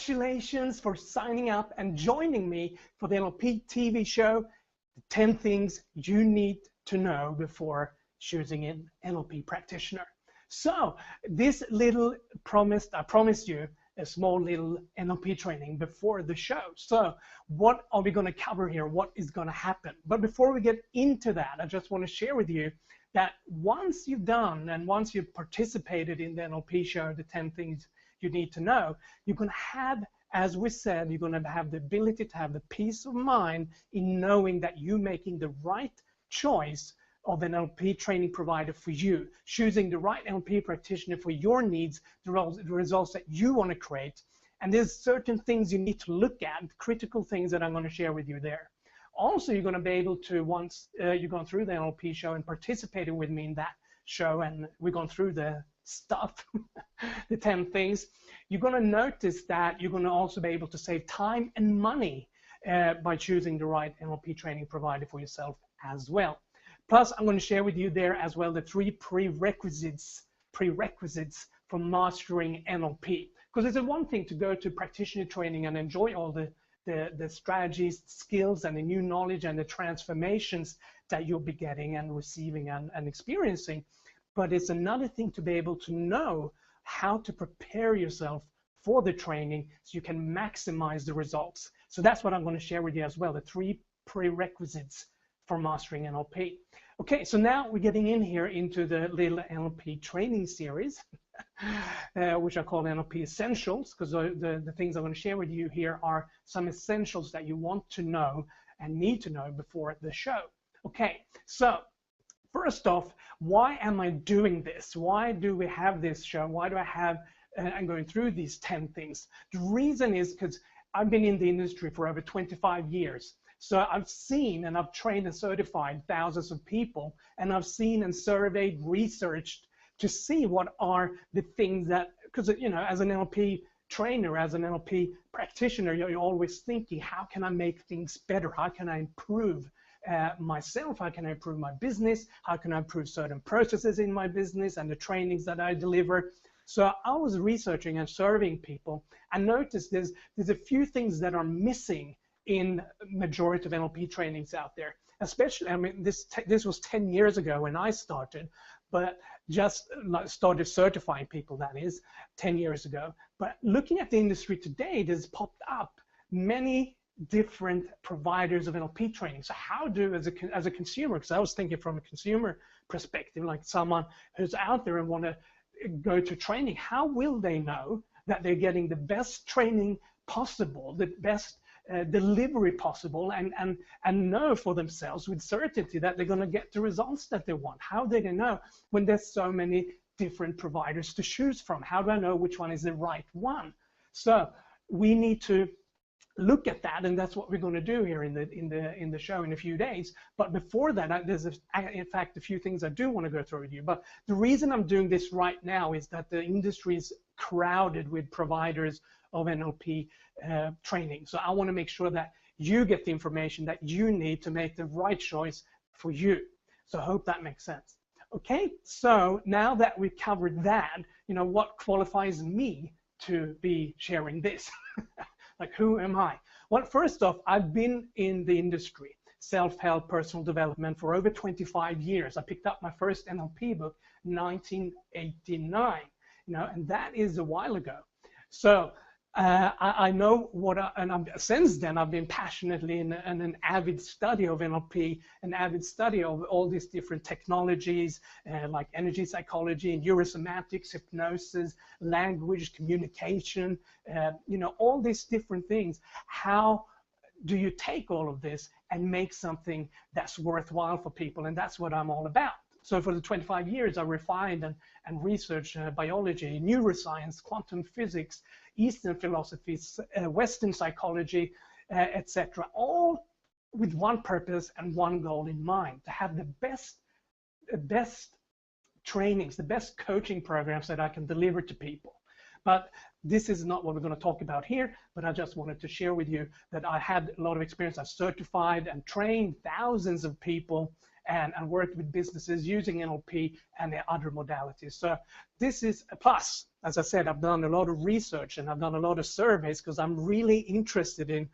congratulations for signing up and joining me for the NLP TV show, the 10 things you need to know before choosing an NLP practitioner. So this little I promised you a small little NLP training before the show. So what are we going to cover here? What is going to happen? But before we get into that, I just want to share with you that once you've done and once you've participated in the NLP show, the 10 things you need to know, you're going to have, as we said, you're going to have the ability to have the peace of mind in knowing that you're making the right choice of an NLP training provider for you, choosing the right NLP practitioner for your needs, the results that you want to create. And there's certain things you need to look at, critical things that I'm going to share with you there. Also, you're going to be able to, once you've gone through the NLP show and participated with me in that show, and we've gone through the stuff, the 10 things, you're going to notice that you're going to also be able to save time and money by choosing the right NLP training provider for yourself as well. Plus, I'm going to share with you there as well the 3 prerequisites for mastering NLP. Because it's one thing to go to practitioner training and enjoy all the strategies, skills, and the new knowledge and the transformations that you'll be getting and receiving and experiencing. But it's another thing to be able to know how to prepare yourself for the training so you can maximize the results. So that's what I'm going to share with you as well, the 3 prerequisites for mastering NLP. Okay, so now we're getting in here into the little NLP training series, which I call NLP Essentials, because the things I'm going to share with you here are some essentials that you want to know and need to know before the show. Okay, so first off, why am I doing this? Why do we have this show? Why do I have, I'm going through these 10 things? The reason is because I've been in the industry for over 25 years. So I've seen and I've trained and certified thousands of people, and I've seen and surveyed, researched to see what are the things that, because, you know, as an NLP trainer, as an NLP practitioner, you're always thinking, how can I make things better? How can I improve myself? How can I improve my business? How can I improve certain processes in my business and the trainings that I deliver? So I was researching and surveying people and noticed there's a few things that are missing in majority of NLP trainings out there. Especially, I mean, this was 10 years ago when I started, but just started certifying people, that is, 10 years ago. But looking at the industry today, there's popped up many different providers of NLP training. So how do, as a consumer, because I was thinking from a consumer perspective, like someone who's out there and want to go to training, how will they know that they're getting the best training possible, the best delivery possible, and know for themselves with certainty that they're going to get the results that they want? How do they know when there's so many different providers to choose from? How do I know which one is the right one? So we need to look at that, and that's what we're going to do here in the show in a few days. But before that, there's in fact a few things I do want to go through with you. But the reason I'm doing this right now is that the industry is crowded with providers of NLP training. So I want to make sure that you get the information that you need to make the right choice for you. So I hope that makes sense. Okay, so now that we've covered that, you know, what qualifies me to be sharing this? Like, who am I? Well, first off, I've been in the industry, self-help, personal development, for over 25 years. I picked up my first NLP book in 1989, you know, and that is a while ago. So I know what, since then I've been passionately in an avid study of NLP, an avid study of all these different technologies like energy psychology, neurosemantics, hypnosis, language, communication, you know, all these different things. How do you take all of this and make something that's worthwhile for people? And that's what I'm all about. So for the 25 years, I refined and researched biology, neuroscience, quantum physics, Eastern philosophies, Western psychology, etc., all with one purpose and one goal in mind: to have the best trainings, the best coaching programs that I can deliver to people. But this is not what we're going to talk about here, but I just wanted to share with you that I had a lot of experience. I've certified and trained thousands of people and worked with businesses using NLP and the other modalities. So this is a plus. As I said, I've done a lot of research and I've done a lot of surveys because I'm really interested in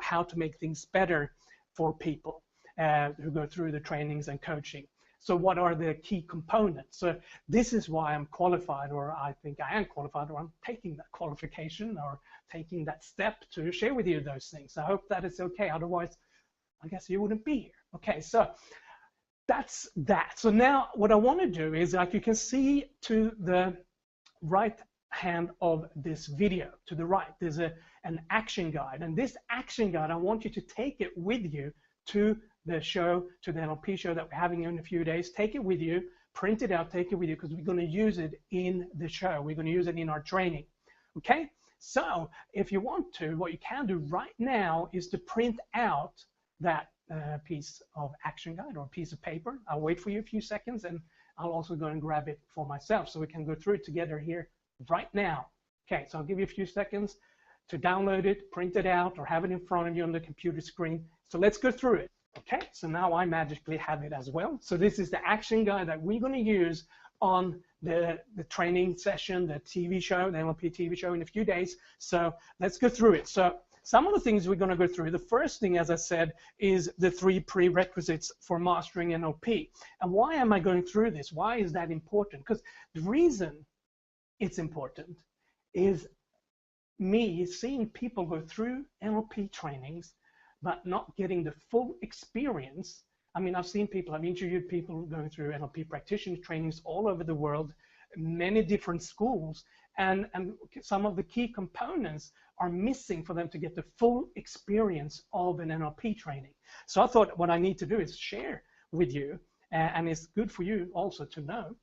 how to make things better for people who go through the trainings and coaching. So what are the key components? So this is why I'm qualified, or I think I am qualified, or I'm taking that qualification or taking that step to share with you those things. I hope that is okay. Otherwise, I guess you wouldn't be here. Okay, so that's that. So now what I want to do is, like you can see to the right hand of this video, to the right, there's an action guide. And this action guide, I want you to take it with you to the show, to the NLP show that we're having in a few days. Take it with you, print it out, take it with you, because we're going to use it in the show. We're going to use it in our training. Okay? So if you want to, what you can do right now is to print out that piece of action guide or a piece of paper. I'll wait for you a few seconds, and I'll also go and grab it for myself so we can go through it together here right now. Okay, so I'll give you a few seconds to download it, print it out, or have it in front of you on the computer screen. So let's go through it. Okay, so now I magically have it as well. So this is the action guide that we're going to use on the training session, the TV show, the NLP TV show in a few days. So let's go through it. So some of the things we're going to go through, the first thing, as I said, is the 3 prerequisites for mastering NLP. And why am I going through this? Why is that important? Because the reason it's important is me seeing people go through NLP trainings but not getting the full experience. I mean, I've seen people, I've interviewed people going through NLP practitioner trainings all over the world, many different schools, and some of the key components are missing for them to get the full experience of an NLP training. So I thought what I need to do is share with you, and it's good for you also to know,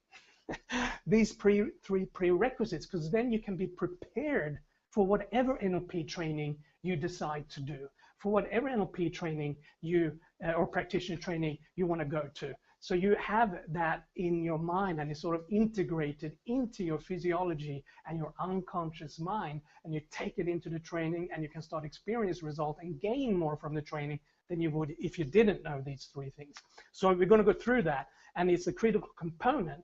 these 3 prerequisites, because then you can be prepared for whatever NLP training you decide to do, for whatever NLP training you or practitioner training you want to go to. So you have that in your mind, and it's sort of integrated into your physiology and your unconscious mind, and you take it into the training, and you can start experience results and gain more from the training than you would if you didn't know these 3 things. So we're going to go through that, and it's a critical component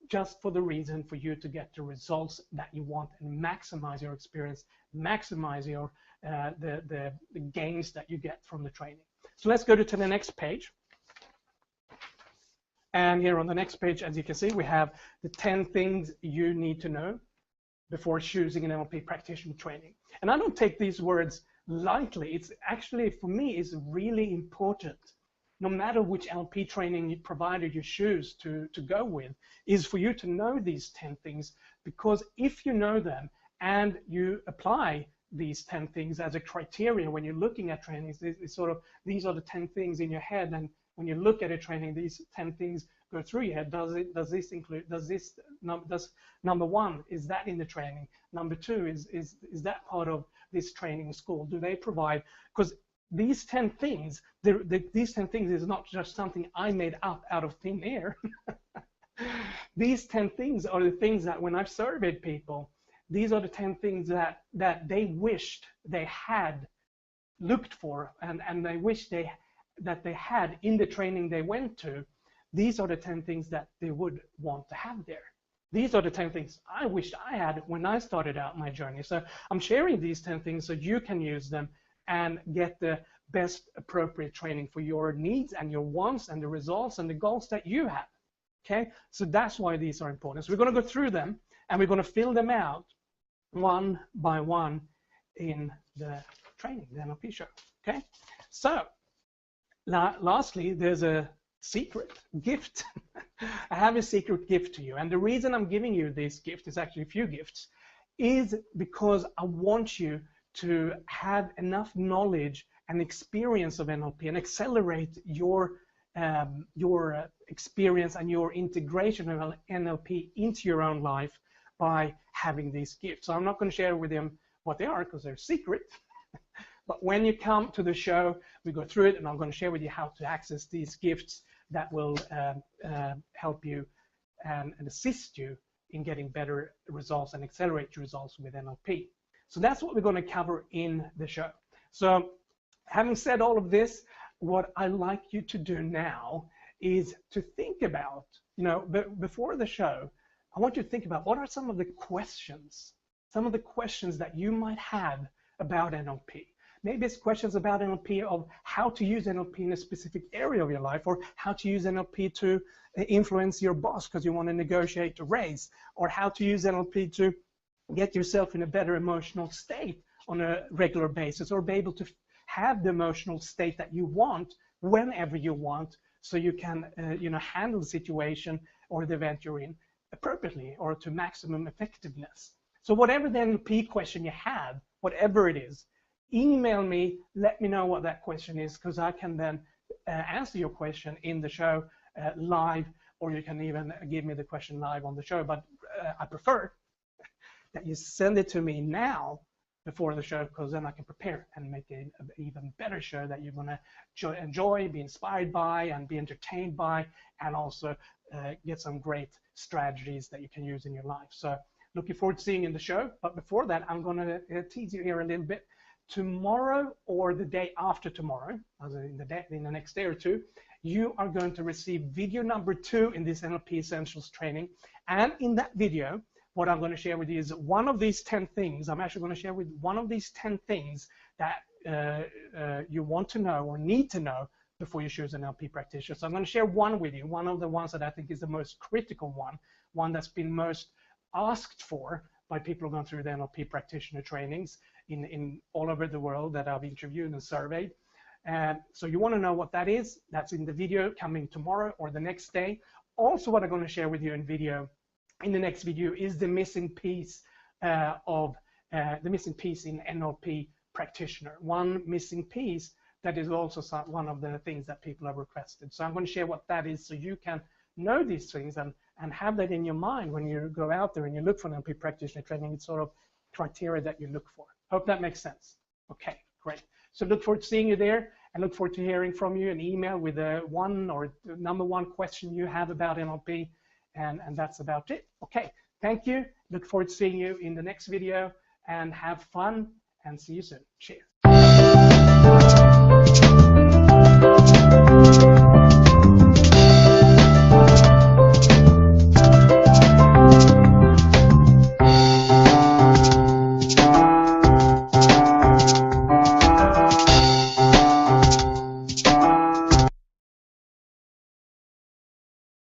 just for the reason for you to get the results that you want and maximize your experience, maximize your the gains that you get from the training. So let's go to the next page. And here on the next page, as you can see, we have the 10 things you need to know before choosing an NLP practitioner training. And I don't take these words lightly. It's actually, for me, is really important. No matter which NLP training provider you choose to go with, is for you to know these 10 things, because if you know them and you apply these 10 things as a criteria when you're looking at trainings, it's sort of, these are the 10 things in your head, and when you look at a training, these 10 things go through your head. Does this include, does number 1, is that in the training? Number 2, is that part of this training school? Do they provide, because these 10 things, these 10 things is not just something I made up out of thin air. These 10 things are the things that when I've surveyed people, these are the 10 things that they wished they had looked for, and they wish that they had in the training they went to. These are the 10 things that they would want to have there. These are the 10 things I wished I had when I started out my journey. So I'm sharing these 10 things so you can use them and get the best appropriate training for your needs and your wants and the results and the goals that you have. Okay, so that's why these are important. So we're going to go through them, and we're going to fill them out one by one in the training, the NLP show. Okay, so lastly, there's a secret gift. I have a secret gift to you, and the reason I'm giving you this gift is actually a few gifts, is because I want you to have enough knowledge and experience of NLP and accelerate your experience and your integration of NLP into your own life by having these gifts. So I'm not going to share with them what they are because they're secret. But when you come to the show, we go through it, and I'm going to share with you how to access these gifts that will help you and assist you in getting better results and accelerate your results with NLP. So that's what we're going to cover in the show. So having said all of this, what I like you to do now is to think about, before the show, I want you to think about what are some of the questions that you might have about NLP. Maybe it's questions about NLP of how to use NLP in a specific area of your life, or how to use NLP to influence your boss because you want to negotiate a raise, or how to use NLP to get yourself in a better emotional state on a regular basis, or be able to have the emotional state that you want whenever you want, so you can handle the situation or the event you're in appropriately or to maximum effectiveness. So whatever the NLP question you have, whatever it is, email me, let me know what that question is, because I can then answer your question in the show live, or you can even give me the question live on the show. But I prefer that you send it to me now before the show, because then I can prepare and make an even better show that you're going to enjoy, be inspired by, and be entertained by, and also get some great strategies that you can use in your life. So looking forward to seeing you in the show. But before that, I'm going to tease you here a little bit. Tomorrow or the day after tomorrow, in the next day or two, you are going to receive video number 2 in this NLP Essentials training. And in that video, what I'm going to share with you is one of these 10 things. I'm actually going to share with one of these 10 things that you want to know or need to know before you choose an NLP practitioner. So I'm going to share one with you, one of the ones that I think is the most critical one that's been most asked for by people who have gone through the NLP practitioner trainings in all over the world that I've interviewed and surveyed. So you want to know what that is. That's in the video coming tomorrow or the next day. Also, what I'm going to share with you in the next video is the missing piece in NLP practitioner. One missing piece that is also one of the things that people have requested. So I'm going to share what that is, so you can know these things and have that in your mind when you go out there and you look for an NLP practitioner training. It's sort of criteria that you look for. Hope that makes sense. Okay, great. So look forward to seeing you there, and look forward to hearing from you, an email with one or number one question you have about NLP, and that's about it. Okay, thank you. Look forward to seeing you in the next video, and have fun, and see you soon. Cheers.